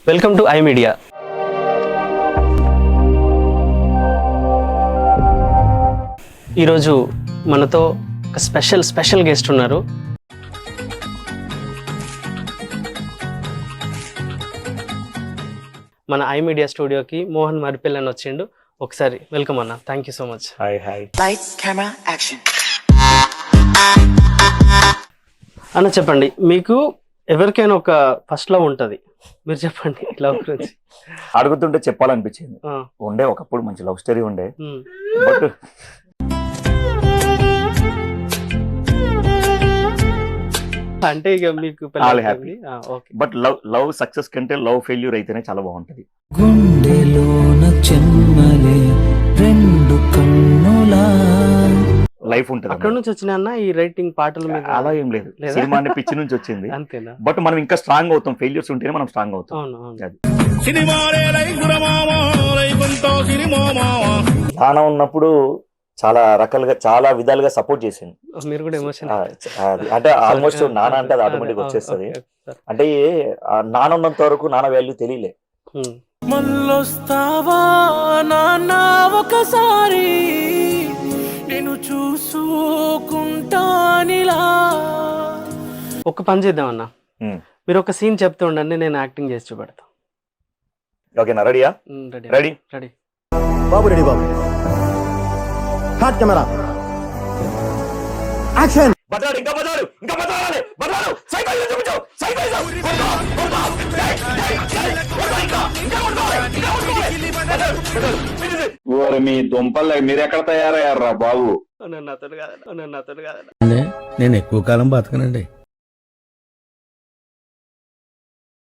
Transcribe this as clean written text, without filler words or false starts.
Welcome to I media. ఈరోజు మనతో ఒక స్పెషల్ గెస్ట్ ఉన్నారు. మన ఐ మీడియా స్టూడియోకి మోహన్ మరిపల్లి అని వచ్చిండు. ఒకసారి వెల్కమ్ అన్న. Thank you so much. Hi. Lights camera action. అన్న చెప్పండి, మీకు ఎవరికైనా ఒక ఫస్ట్ లవ్ ఉంటుంది, మీరు చెప్పండి లవ్ గురించి. అడుగుతుంటే చెప్పాలనిపించింది. ఉండే ఒకప్పుడు మంచి లవ్ స్టోరీ ఉండే, బట్ అంటే ఇక మీకు హ్యాపీ. బట్ లవ్ సక్సెస్ కంటే లవ్ ఫెయిల్యూర్ అయితేనే చాలా బాగుంటది. గుండెలోన చెమ్మలే రెండు కన్నులా లైఫ్ ఉంటుంది. అక్కడ నుంచి వచ్చిన అన్న ఈ రైటింగ్ పాటల మీద అలా ఏం లేదు, సినిమా పిచ్చి నుంచి వచ్చింది. అంతేనా? బట్ మనం ఇంకా స్ట్రాంగ్ అవుతాం, ఫెయిల్యూర్స్ ఉంటేనే మనం స్ట్రాంగ్ అవుతాం. నాన్న ఉన్నప్పుడు చాలా రకాలుగా చాలా విధాలుగా సపోర్ట్ చేసింది. మీరు కూడా ఎమోషన్ అంటే ఆల్మోస్ట్ నాన్న అంటే అది ఆటోమేటిక్ వచ్చేస్తుంది. అంటే నాన్న ఉన్నంత వరకు నాన్న వాల్యూ తెలియలే. మళ్ళొస్తావా నాన్న ఒకసారి నేను చూసుకుంటానిలా. ఒక పని చేద్దాం అన్న, మీరు ఒక సీన్ చెప్తూ ఉండండి, నేను యాక్టింగ్ చేసి చూపెడతా. ఓకేనా? రెడీయా? రెడీ. బాబు రెడీ బాబు. Hot camera action. బదలాడు, ఇంకా బదలాడు, ఇంకా బదలాడాలి, బదలాడు. సైకిల్ చూపించు, సైకిల్ మీ దుంపలు మీరెక్కడ తయారయ్యారా బాబు? నన్ను అతను కాదన్న. నేను ఎక్కువ కాలం బతకనండి.